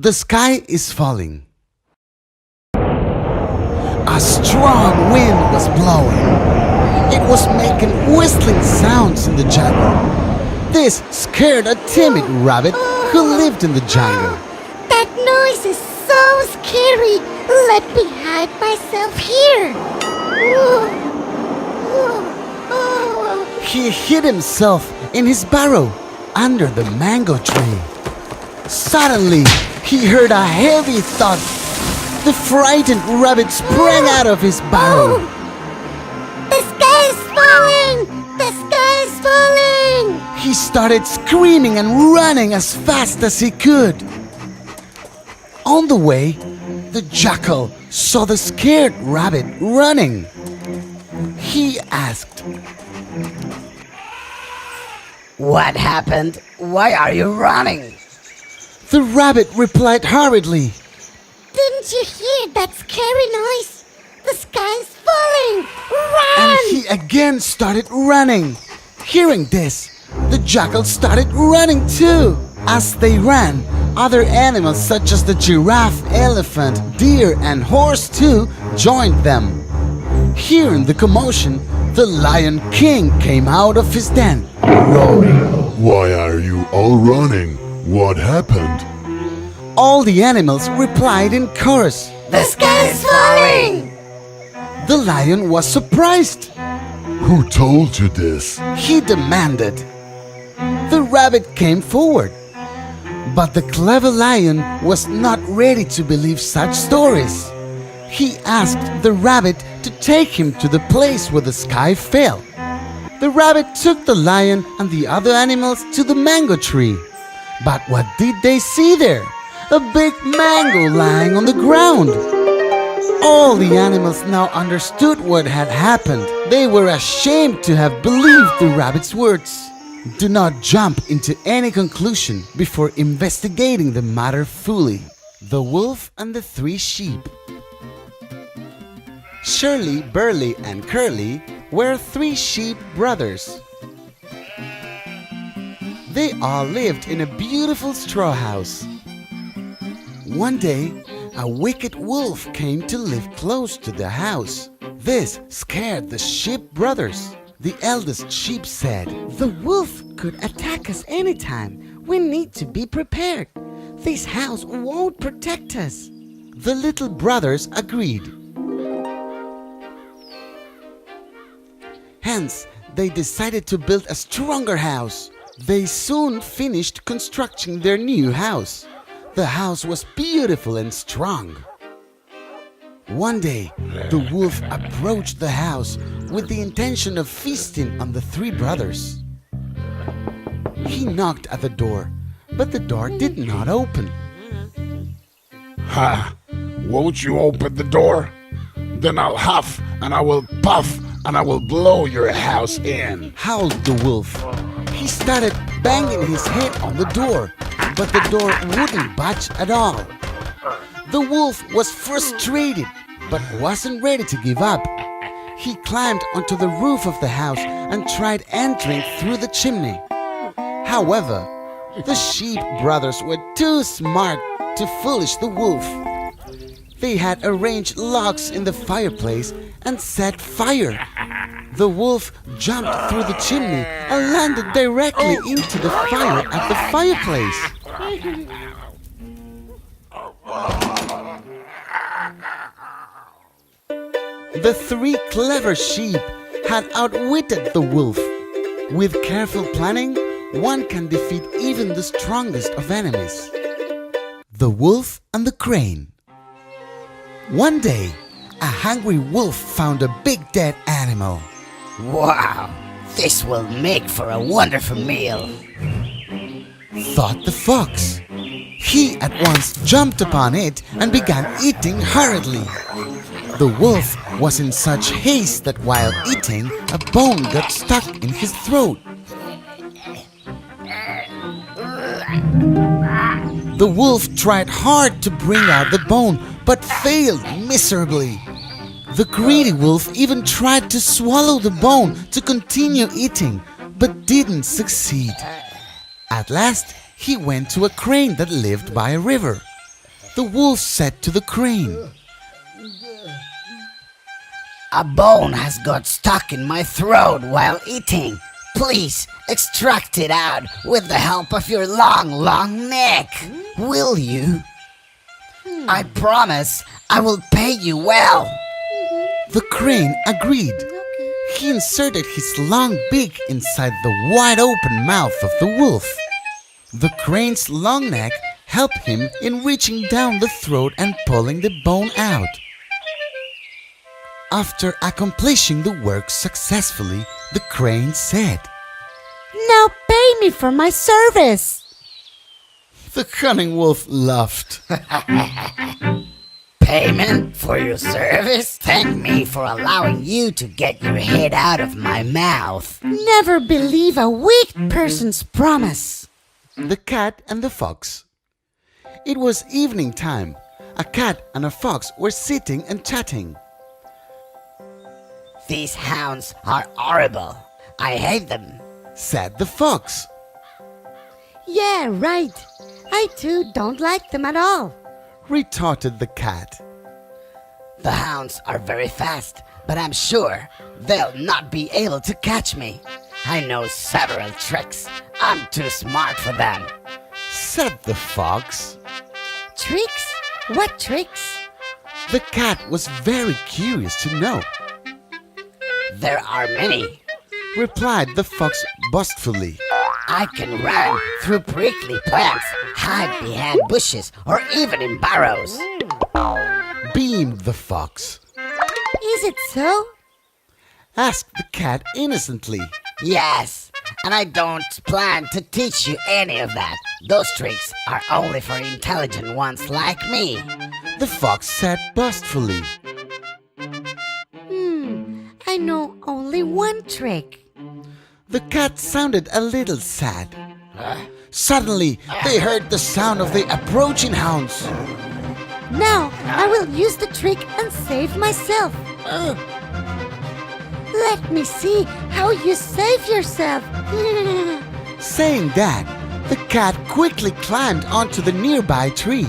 The sky is falling. A strong wind was blowing. It was making whistling sounds in the jungle. This scared a timid rabbit who lived in the jungle. That noise is so scary. Let me hide myself here. He hid himself in his burrow under the mango tree. Suddenly, he heard a heavy thud. The frightened rabbit sprang out of his burrow. The sky is falling! The sky is falling! He started screaming and running as fast as he could. On the way, the jackal saw the scared rabbit running. He asked, "What happened? Why are you running?" The rabbit replied hurriedly, Didn't you hear that scary noise? The sky is falling! Run! and he again started running. Hearing this, the jackal started running too. As they ran, other animals such as the giraffe, elephant, deer, and horse too joined them. Hearing the commotion, the Lion King came out of his den, roaring. Why are you all running? What happened? All the animals replied in chorus. The sky is falling! The lion was surprised. Who told you this? He demanded. The rabbit came forward. But the clever lion was not ready to believe such stories. He asked the rabbit to take him to the place where the sky fell. The rabbit took the lion and the other animals to the mango tree. But what did they see there? A big mango lying on the ground. All the animals now understood what had happened. They were ashamed to have believed the rabbit's words. Do not jump into any conclusion before investigating the matter fully. The Wolf and the Three Sheep. Shirley, Burley, and Curly were three sheep brothers. They all lived in a beautiful straw house. One day, a wicked wolf came to live close to the house. This scared the sheep brothers. The eldest sheep said, "The wolf could attack us anytime. We need to be prepared. This house won't protect us." The little brothers agreed. Hence, they decided to build a stronger house. They soon finished constructing their new house. The house was beautiful and strong. One day, the wolf approached the house with the intention of feasting on the three brothers. He knocked at the door, but the door did not open. Ha! Won't you open the door? Then I'll huff and I will puff and I will blow your house in, howled the wolf. He started banging his head on the door, but the door wouldn't budge at all. The wolf was frustrated, but wasn't ready to give up. He climbed onto the roof of the house and tried entering through the chimney. However, the sheep brothers were too smart to foolish the wolf. They had arranged logs in the fireplace and set fire. The wolf jumped through the chimney and landed directly into the fire at the fireplace. The three clever sheep had outwitted the wolf. With careful planning, one can defeat even the strongest of enemies. The Wolf and the Crane. One day, a hungry wolf found a big dead animal. Wow, this will make for a wonderful meal, thought the fox. He at once jumped upon it and began eating hurriedly. The wolf was in such haste that while eating, a bone got stuck in his throat. The wolf tried hard to bring out the bone, but failed miserably. The greedy wolf even tried to swallow the bone to continue eating, but didn't succeed. At last, he went to a crane that lived by a river. The wolf said to the crane, A bone has got stuck in my throat while eating. Please extract it out with the help of your long, long neck. Will you? I promise I will pay you well. The crane agreed. He inserted his long beak inside the wide open mouth of the wolf. The crane's long neck helped him in reaching down the throat and pulling the bone out. After accomplishing the work successfully, the crane said, Now pay me for my service. The cunning wolf laughed. Payment for your service? Thank me for allowing you to get your head out of my mouth. Never believe a weak person's promise. The cat and the fox. It was evening time. A cat and a fox were sitting and chatting. These hounds are horrible. I hate them. Said the fox. Yeah, right. I too don't like them at all. Retorted the cat. The hounds are very fast, but I'm sure they'll not be able to catch me. I know several tricks. I'm too smart for them. Said the fox. Tricks? What tricks? The cat was very curious to know. There are many. Replied the fox boastfully. I can run through prickly plants, hide behind bushes, or even in burrows. Beamed the fox. Is it so? Asked the cat innocently. Yes, and I don't plan to teach you any of that. Those tricks are only for intelligent ones like me. The fox said boastfully. I know only one trick. The cat sounded a little sad. Suddenly, they heard the sound of the approaching hounds. Now I will use the trick and save myself. Let me see how you save yourself. Saying that, the cat quickly climbed onto the nearby tree.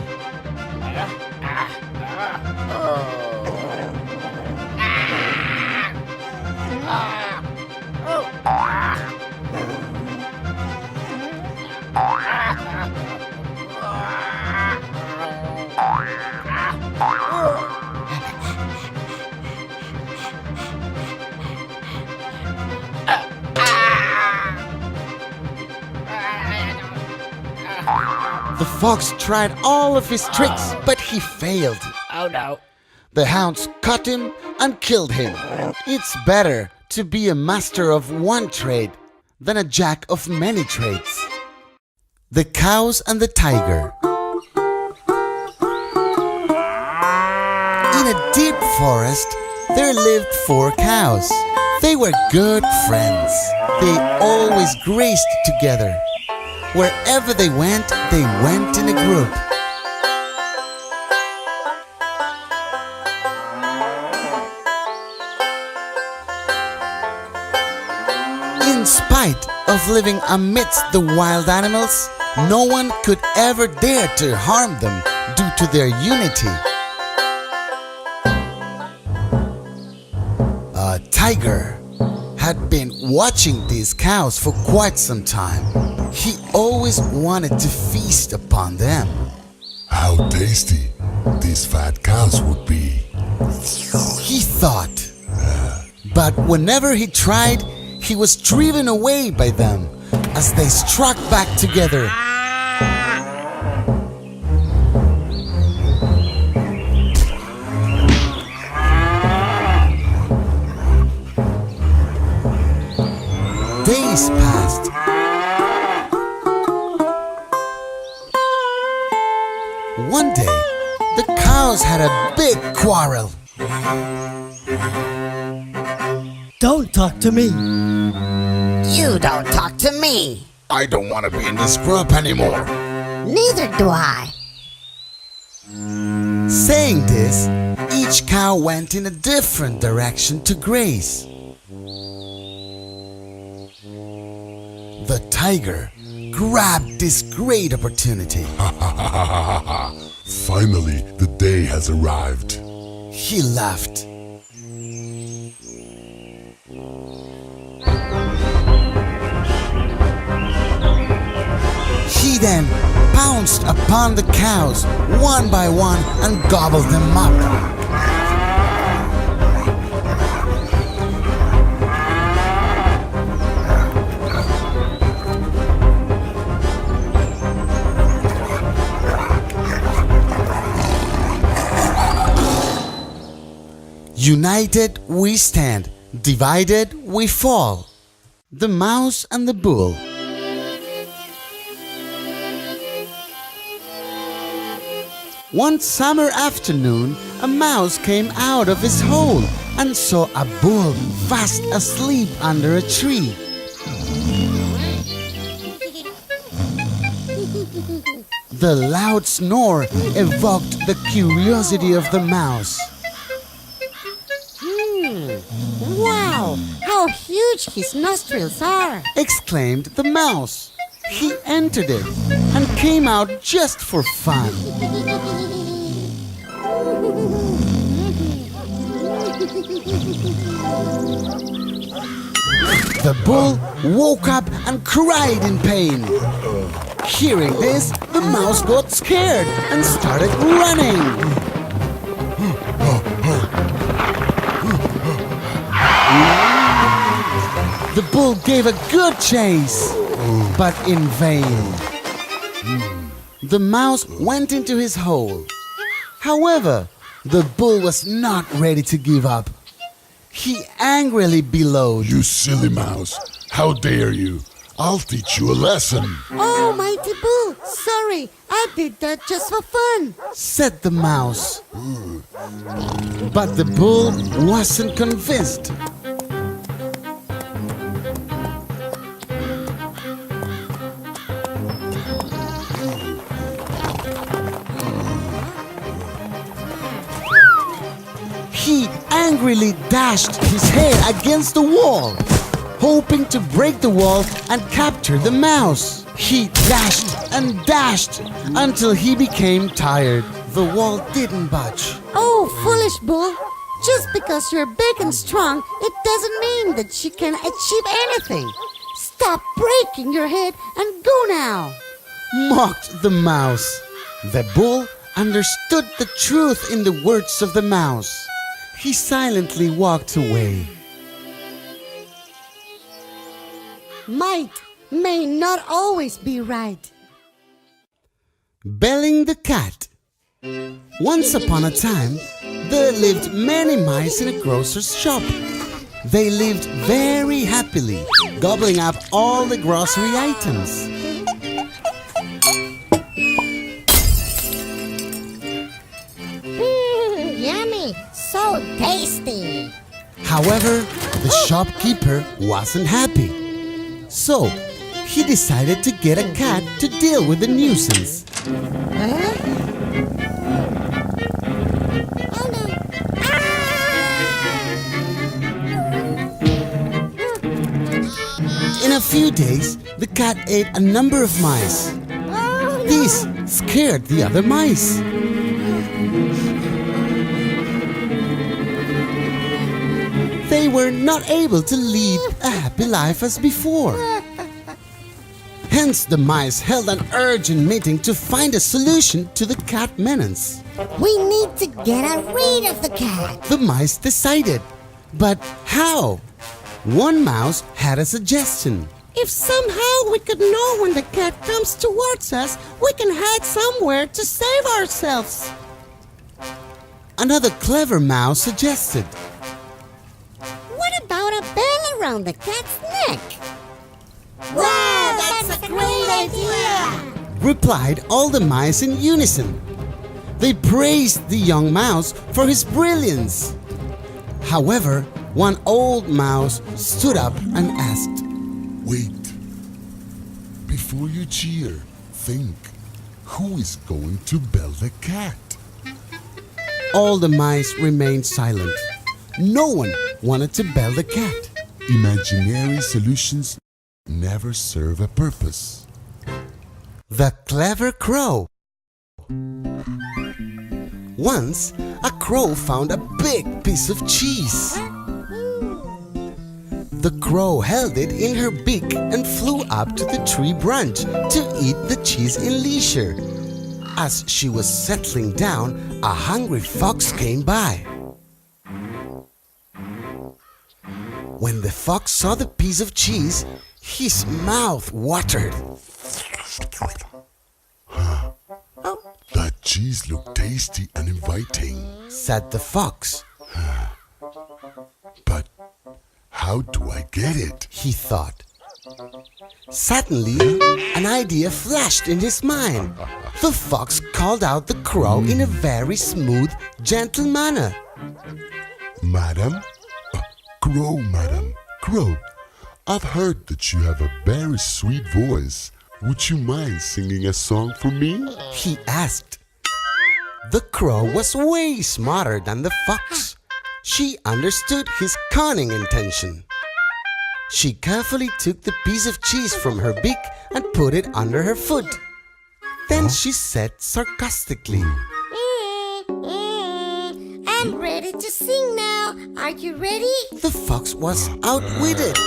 The fox tried all of his tricks, but he failed. Oh no. The hounds caught him and killed him. It's better to be a master of one trade than a jack of many trades. The cows and the tiger. In a deep forest, there lived 4 cows. They were good friends. They always grazed together. Wherever they went in a group. In spite of living amidst the wild animals, no one could ever dare to harm them due to their unity. A tiger had been watching these cows for quite some time. He always wanted to feast upon them. How tasty these fat cows would be. He thought. But whenever he tried, he was driven away by them as they struck back together. Days passed. One day, the cows had a big quarrel. Don't talk to me. You don't talk to me. I don't want to be in this group anymore. Neither do I. Saying this, each cow went in a different direction to graze. The tiger grabbed this great opportunity. Finally, the day has arrived. He laughed. He then pounced upon the cows one by one and gobbled them up. United we stand, divided we fall. The Mouse and the Bull. One summer afternoon, a mouse came out of his hole and saw a bull fast asleep under a tree. The loud snore evoked the curiosity of the mouse. Wow, how huge his nostrils are! Exclaimed the mouse. He entered it and came out just for fun. The bull woke up and cried in pain. Hearing this, the mouse got scared and started running. The bull gave a good chase, but in vain. The mouse went into his hole. However, the bull was not ready to give up. He angrily bellowed. You silly mouse, how dare you? I'll teach you a lesson. Oh, mighty bull, sorry, I did that just for fun, said the mouse. But the bull wasn't convinced. He angrily dashed his head against the wall, hoping to break the wall and capture the mouse. He dashed and dashed until he became tired. The wall didn't budge. Oh, foolish bull, just because you're big and strong, it doesn't mean that you can achieve anything. Stop breaking your head and go now, Mocked the mouse. The bull understood the truth in the words of the mouse. He silently walked away. Might may not always be right. Belling the cat. Once upon a time, there lived many mice in a grocer's shop. They lived very happily, gobbling up all the grocery items. Yummy, so tasty. However, the shopkeeper wasn't happy. So, he decided to get a cat to deal with the nuisance. Oh no. In a few days, the cat ate a number of mice. Oh, no. This scared the other mice. They were not able to lead a happy life as before. Hence, the mice held an urgent meeting to find a solution to the cat menace. We need to get rid of the cat. The mice decided. But how? One mouse had a suggestion. If somehow we could know when the cat comes towards us, we can hide somewhere to save ourselves. Another clever mouse suggested. What about a bell around the cat's neck? Wow, that's a great idea! Replied all the mice in unison. They praised the young mouse for his brilliance. However, one old mouse stood up and asked, Wait. Before you cheer, think. Who is going to bell the cat? All the mice remained silent. No one wanted to bell the cat. Imaginary solutions never serve a purpose. The clever crow. Once, a crow found a big piece of cheese. The crow held it in her beak and flew up to the tree branch to eat the cheese in leisure. As she was settling down, a hungry fox came by. When the fox saw the piece of cheese, his mouth watered. That cheese looked tasty and inviting. Said the fox. But how do I get it? He thought. Suddenly, an idea flashed in his mind. The fox called out the crow in a very smooth, gentle manner. Madam? Crow, madam. Crow, I've heard that you have a very sweet voice. Would you mind singing a song for me? He asked. The crow was way smarter than the fox. She understood his cunning intention. She carefully took the piece of cheese from her beak and put it under her foot. Then she said sarcastically, I'm ready to sing now. Are you ready? The fox was outwitted.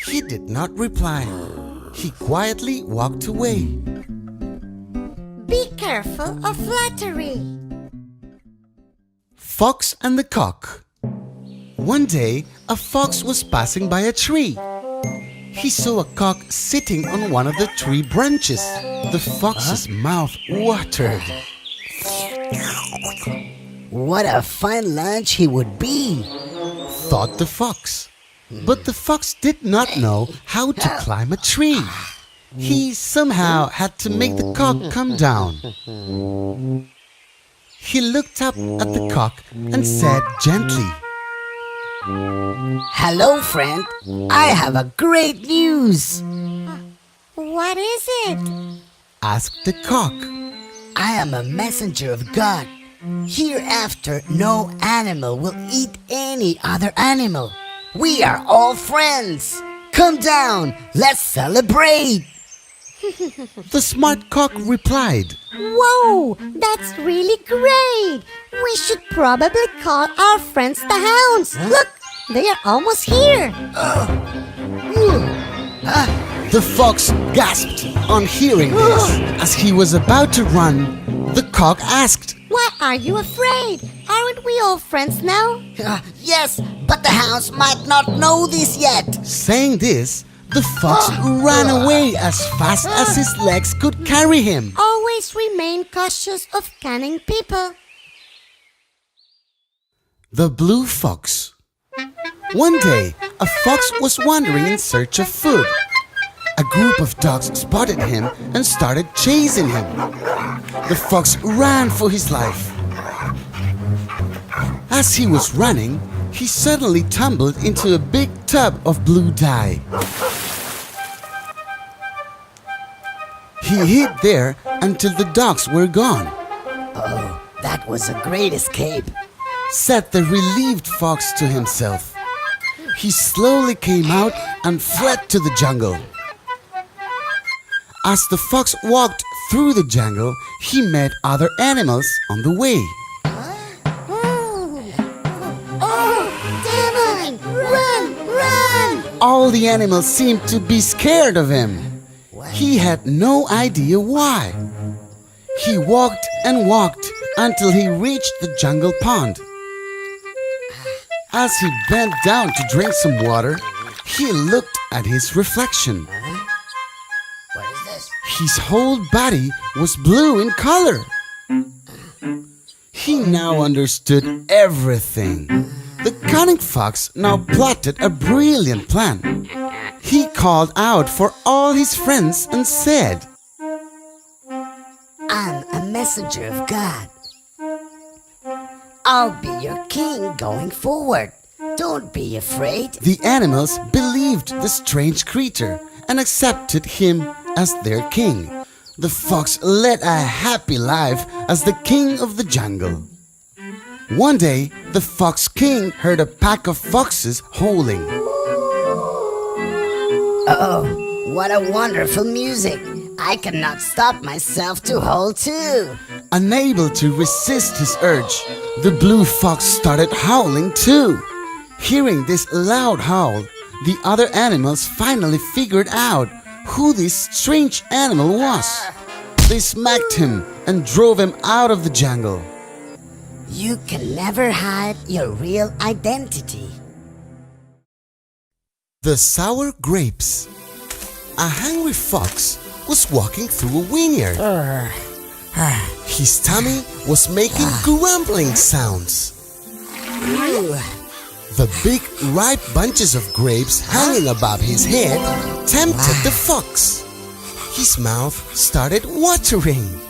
He did not reply. He quietly walked away. Be careful of flattery. Fox and the Cock. One day, a fox was passing by a tree. He saw a cock sitting on one of the tree branches. The fox's mouth watered. What a fine lunch he would be, Thought the fox. But the fox did not know how to climb a tree. He somehow had to make the cock come down. He looked up at the cock and said gently, Hello, friend. I have a great news. What is it? asked the cock. I am a messenger of God. Hereafter, no animal will eat any other animal. We are all friends. Come down. Let's celebrate. The smart cock replied, Whoa, that's really great. We should probably call our friends the hounds. Look, they are almost here. The fox gasped on hearing this. As he was about to run, the cock asked, Why are you afraid? Aren't we all friends now? Yes, but the hounds might not know this yet. Saying this, the fox ran away as fast as his legs could carry him. Always remain cautious of cunning people. The Blue Fox. One day, a fox was wandering in search of food. A group of dogs spotted him and started chasing him. The fox ran for his life. As he was running, he suddenly tumbled into a big tub of blue dye. He hid there until the dogs were gone, Oh, that was a great escape. said the relieved fox to himself. He slowly came out and fled to the jungle. As the fox walked through the jungle, he met other animals on the way. Demon! Run! Run! All the animals seemed to be scared of him. He had no idea why. He walked and walked until he reached the jungle pond. As he bent down to drink some water, he looked at his reflection. What is this? His whole body was blue in color. He now understood everything. The cunning fox now plotted a brilliant plan. He called out for all his friends and said, I'm a messenger of God. I'll be your king going forward. Don't be afraid. The animals believed the strange creature and accepted him as their king. The fox led a happy life as the king of the jungle. One day, the fox king heard a pack of foxes howling. Oh, what a wonderful music. I cannot stop myself to hold too. Unable to resist his urge, the blue fox started howling too. Hearing this loud howl, the other animals finally figured out who this strange animal was. They smacked him and drove him out of the jungle. You can never hide your real identity. The sour grapes. A hungry fox was walking through a vineyard. His tummy was making grumbling sounds. The big ripe bunches of grapes hanging above his head tempted the fox. His mouth started watering.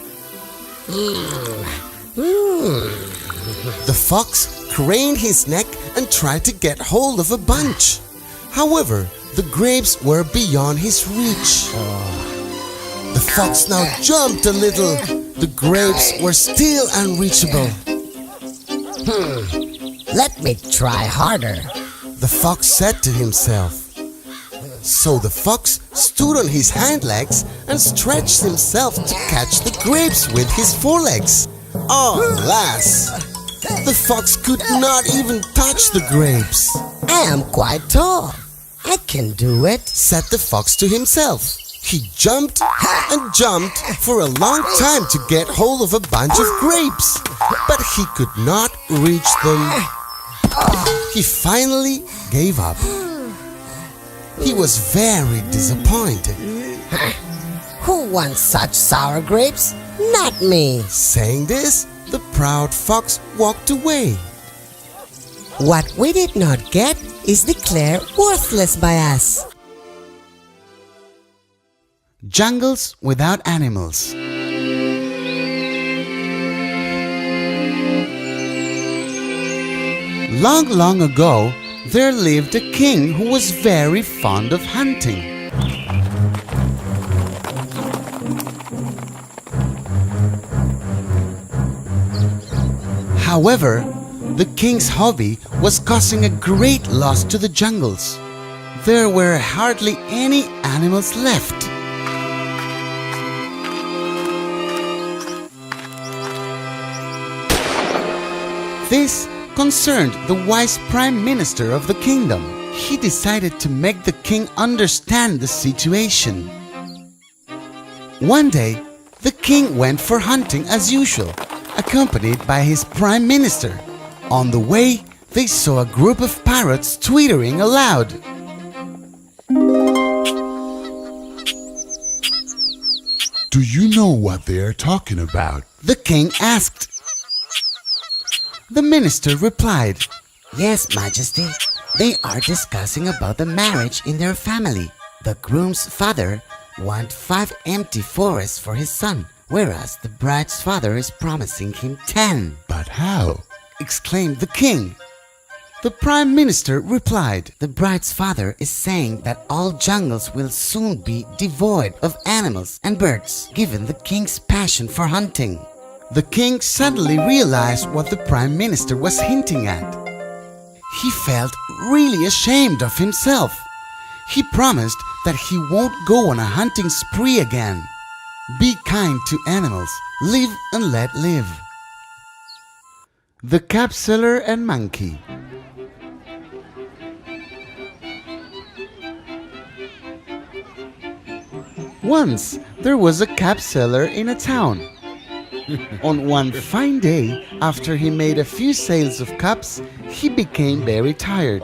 The fox craned his neck and tried to get hold of a bunch. However, the grapes were beyond his reach. The fox now jumped a little. The grapes were still unreachable. Let me try harder. The fox said to himself. So the fox stood on his hind legs and stretched himself to catch the grapes with his forelegs. Alas! The fox could not even touch the grapes. I am quite tall. I can do it, said the fox to himself. He jumped and jumped for a long time to get hold of a bunch of grapes, but he could not reach them. He finally gave up. He was very disappointed. Who wants such sour grapes? Not me. Saying this, the proud fox walked away. What we did not get is declared worthless by us. Jungles without animals. Long, long ago, there lived a king who was very fond of hunting. However, the king's hobby was causing a great loss to the jungles. There were hardly any animals left. This concerned the wise prime minister of the kingdom. He decided to make the king understand the situation. One day, the king went for hunting as usual, accompanied by his prime minister. On the way, they saw a group of parrots twittering aloud. Do you know what they are talking about? The king asked. The minister replied, Yes, Majesty. They are discussing about the marriage in their family. The groom's father wants 5 empty forests for his son, whereas the bride's father is promising him 10. But how? Exclaimed the king. The prime minister replied, The bride's father is saying that all jungles will soon be devoid of animals and birds, given the king's passion for hunting. The king suddenly realized what the prime minister was hinting at. He felt really ashamed of himself. He promised that he won't go on a hunting spree again. Be kind to animals, live and let live. The Cap Seller and Monkey. Once there was a cap seller in a town. On one fine day, after he made a few sales of cups, he became very tired.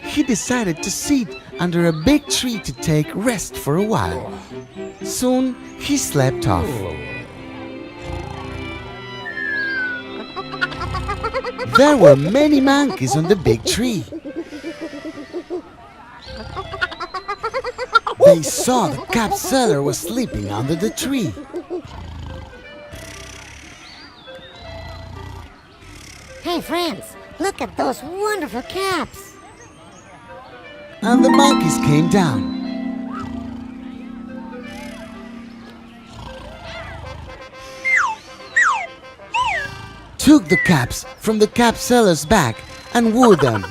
He decided to sit under a big tree to take rest for a while. Soon he slept off. There were many monkeys on the big tree. They saw the cap seller was sleeping under the tree. Hey friends, look at those wonderful caps. And the monkeys came down. Took the caps from the cap seller's back and woo them.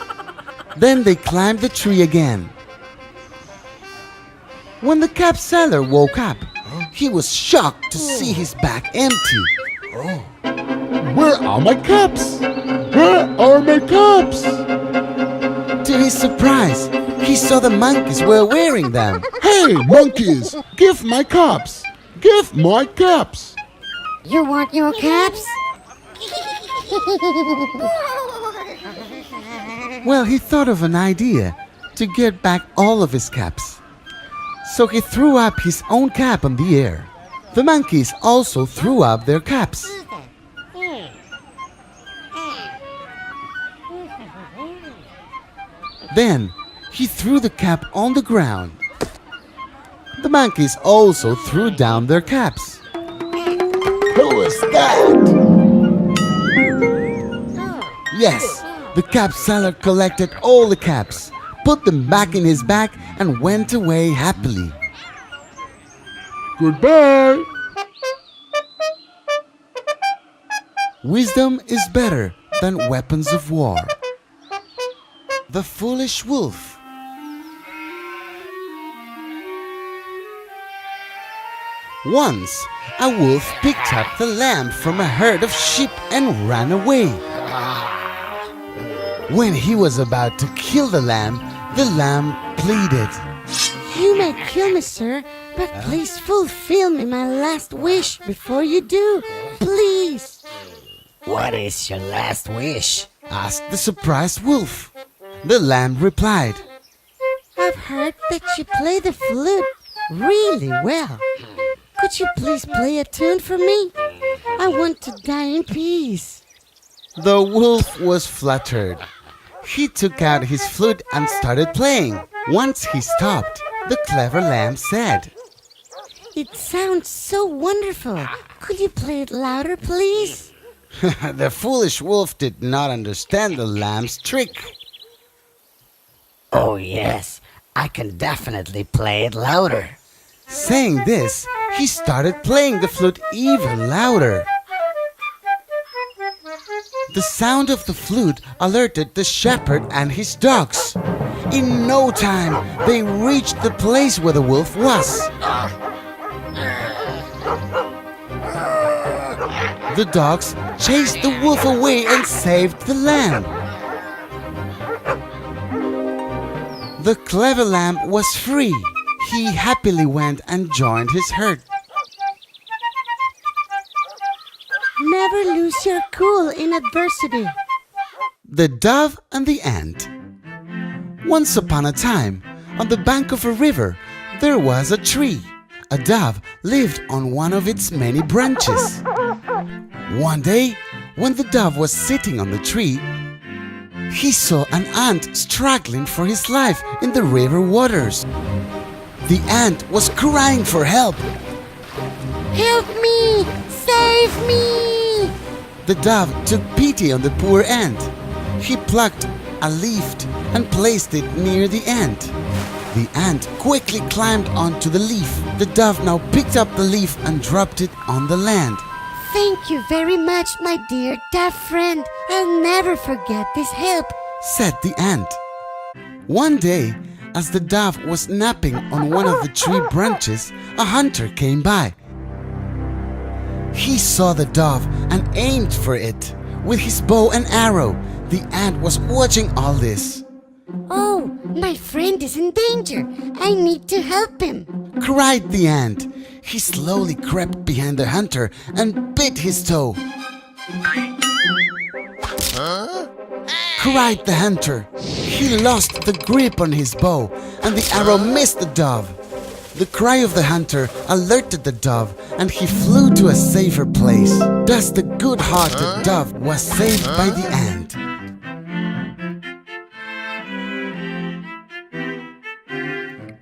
Then they climbed the tree again. When the cap seller woke up, he was shocked to see his bag empty. Where are my caps? Where are my caps? To his surprise, he saw the monkeys were wearing them. Hey, monkeys, give my caps. Give my caps. You want your caps? Well, he thought of an idea to get back all of his caps. So he threw up his own cap in the air. The monkeys also threw up their caps. Then he threw the cap on the ground. The monkeys also threw down their caps. Who is that? Yes, the cap seller collected all the caps, put them back in his bag, and went away happily. Goodbye. Wisdom is better than weapons of war. The Foolish Wolf. Once, a wolf picked up the lamb from a herd of sheep and ran away. When he was about to kill the lamb pleaded. You may kill me, sir, but please fulfill me my last wish before you do. Please. What is your last wish? Asked the surprised wolf. The lamb replied, I've heard that you play the flute really well. Could you please play a tune for me? I want to die in peace. The wolf was flattered. He took out his flute and started playing. Once he stopped, the clever lamb said, It sounds so wonderful. Could you play it louder, please? The foolish wolf did not understand the lamb's trick. Oh yes, I can definitely play it louder. Saying this, he started playing the flute even louder. The sound of the flute alerted the shepherd and his dogs. In no time, they reached the place where the wolf was. The dogs chased the wolf away and saved the lamb. The clever lamb was free. He happily went and joined his herd. Never lose your cool in adversity. The Dove and the Ant. Once upon a time, on the bank of a river, there was a tree. A dove lived on one of its many branches. One day, when the dove was sitting on the tree, he saw an ant struggling for his life in the river waters. The ant was crying for help. Help me! Save me! The dove took pity on the poor ant. He plucked a leaf and placed it near the ant. The ant quickly climbed onto the leaf. The dove now picked up the leaf and dropped it on the land. Thank you very much, my dear dove friend. I'll never forget this help, said the ant. One day, as the dove was napping on one of the tree branches, a hunter came by. He saw the dove and aimed for it with his bow and arrow. The ant was watching all this. Oh, my friend is in danger. I need to help him, cried the ant. He slowly crept behind the hunter and bit his toe. Cried the hunter. He lost the grip on his bow and the arrow missed the dove. The cry of the hunter alerted the dove and he flew to a safer place. Thus the good-hearted dove was saved by the ant.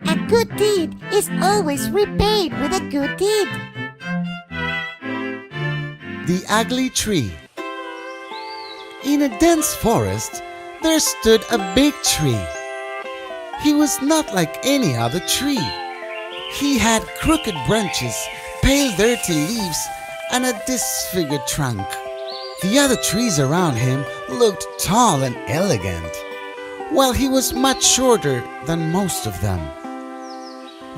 A good deed is always repaid with a good deed. The Ugly Tree. In a dense forest, there stood a big tree. He was not like any other tree. He had crooked branches, pale dirty leaves, and a disfigured trunk. The other trees around him looked tall and elegant, while he was much shorter than most of them.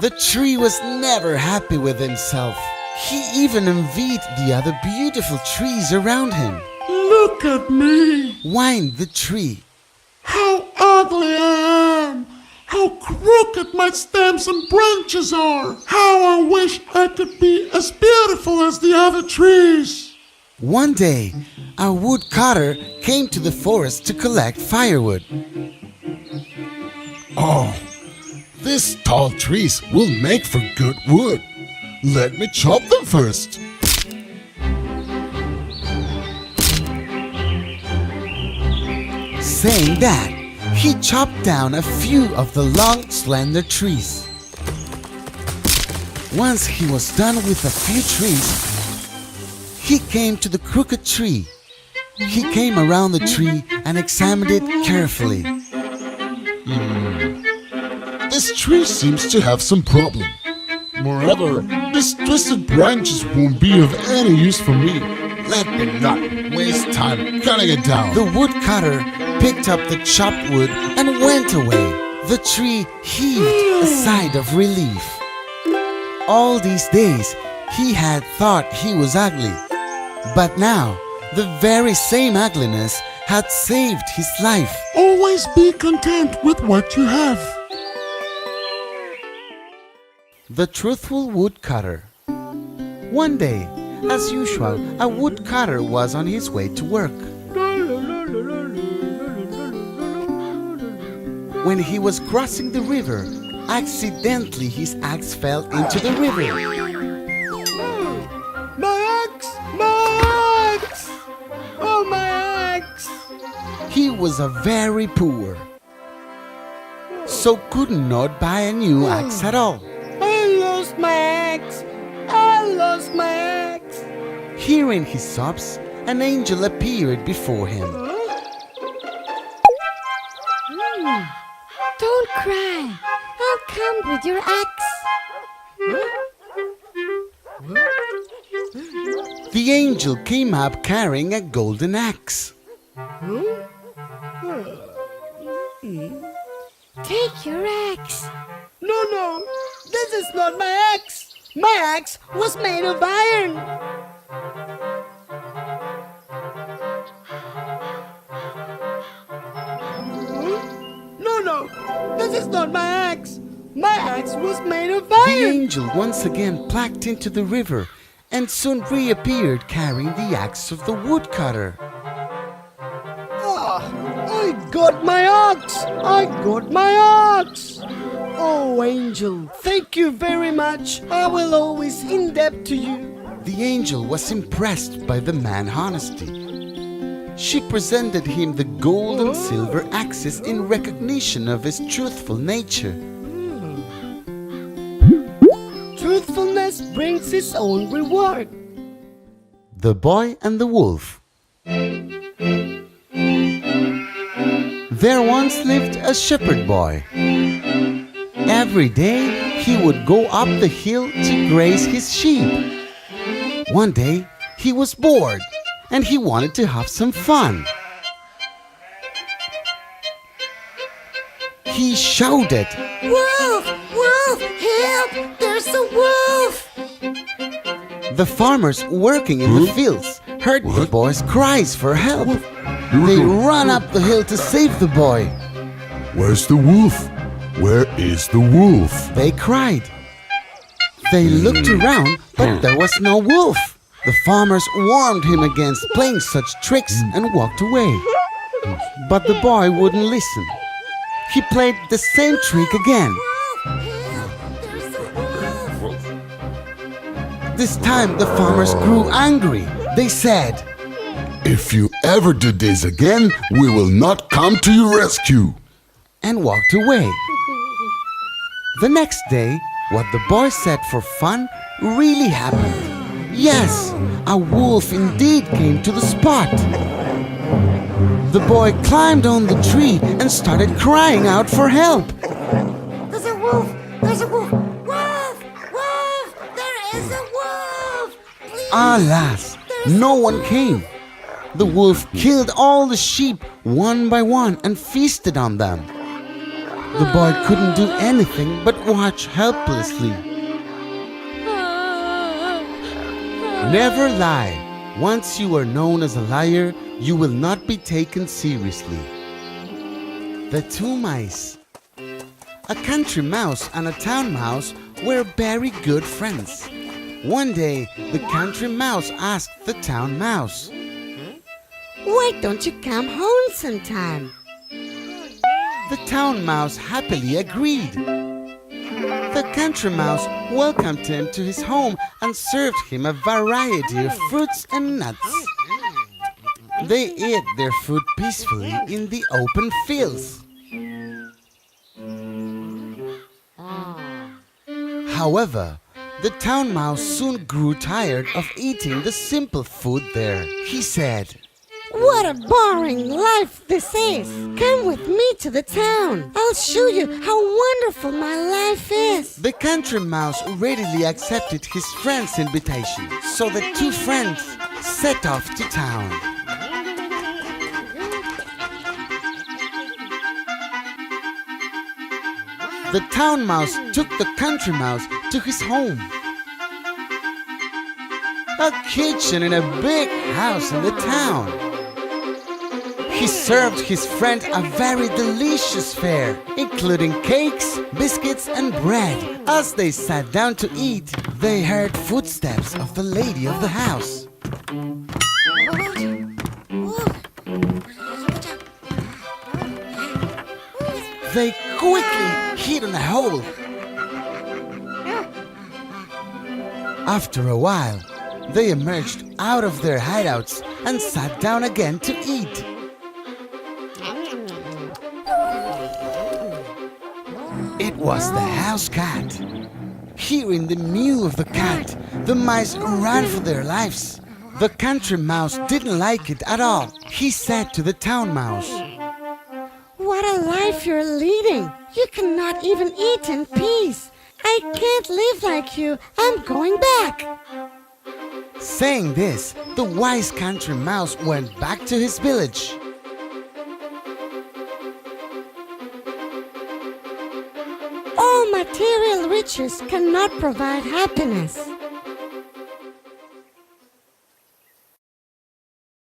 The tree was never happy with himself. He even envied the other beautiful trees around him. Look at me! Whined the tree. How ugly I am! How crooked my stems and branches are! How I wish I could be as beautiful as the other trees! One day, a woodcutter came to the forest to collect firewood. Oh, these tall trees will make for good wood. Let me chop them first. Saying that, he chopped down a few of the long, slender trees. Once he was done with a few trees, he came to the crooked tree. He came around the tree and examined it carefully. This tree seems to have some problem. Moreover, these twisted branches won't be of any use for me. Let me not waste time cutting it down. The woodcutter picked up the chopped wood and went away. The tree heaved a sigh of relief. All these days, he had thought he was ugly. But now, the very same ugliness had saved his life. Always be content with what you have. The truthful woodcutter. One day, as usual, a woodcutter was on his way to work. When he was crossing the river, accidentally his axe fell into the river. My axe! My axe! Oh, my axe! He was a very poor, so could not buy a new axe at all. I lost my axe! I lost my axe! Hearing his sobs, an angel appeared before him. Don't cry. I'll come with your axe. The angel came up carrying a golden axe. Take your axe. No, this is not my axe! My axe was made of iron! No, this is not my axe! My axe was made of The iron! angel once again plucked into the river and soon reappeared carrying the axe of the woodcutter. I got my axe! I got my axe! Oh, angel, thank you very much. I will always in debt to you. The angel was impressed by the man's honesty. She presented him the gold and silver axes in recognition of his truthful nature. Truthfulness brings its own reward. The Boy and the Wolf. There once lived a shepherd boy. Every day he would go up the hill to graze his sheep. One day he was bored and he wanted to have some fun. He shouted, Wolf! Wolf! Help! There's a wolf! The farmers working in the fields heard the boy's cries for help. They ran up the hill to save the boy. Where's the wolf? Where is the wolf? They cried. They looked around, but there was no wolf. The farmers warned him against playing such tricks and walked away. But the boy wouldn't listen. He played the same trick again. Help! There's a wolf! This time the farmers grew angry. They said, If you ever do this again, we will not come to your rescue. and walked away. The next day, what the boy said for fun really happened. Yes, a wolf indeed came to the spot. The boy climbed on the tree and started crying out for help. There's a wolf! There's a wolf! Wolf! Wolf! There is a wolf! Please! Alas, no one came. The wolf killed all the sheep one by one and feasted on them. The boy couldn't do anything but watch helplessly. Never lie. Once you are known as a liar, you will not be taken seriously. The two mice. A country mouse and a town mouse were very good friends. One day, the country mouse asked the town mouse, Why don't you come home sometime? The town mouse happily agreed. The country mouse welcomed him to his home and served him a variety of fruits and nuts. They ate their food peacefully in the open fields. However, the town mouse soon grew tired of eating the simple food there. He said, What a boring life this is! Come with me to the town. I'll show you how wonderful my life is. The country mouse readily accepted his friend's invitation, so the two friends set off to town. The town mouse took the country mouse to his home. A kitchen in a big house in the town. He served his friend a very delicious fare, including cakes, biscuits, and bread. As they sat down to eat, they heard footsteps of the lady of the house. They quickly hid in a hole. After a while, they emerged out of their hideouts and sat down again to eat. It was the house cat. Hearing the mew of the cat, the mice ran for their lives. The country mouse didn't like it at all. He said to the town mouse, What a life you're leading! You cannot even eat in peace. I can't live like you. I'm going back. Saying this, the wise country mouse went back to his village. All material riches cannot provide happiness.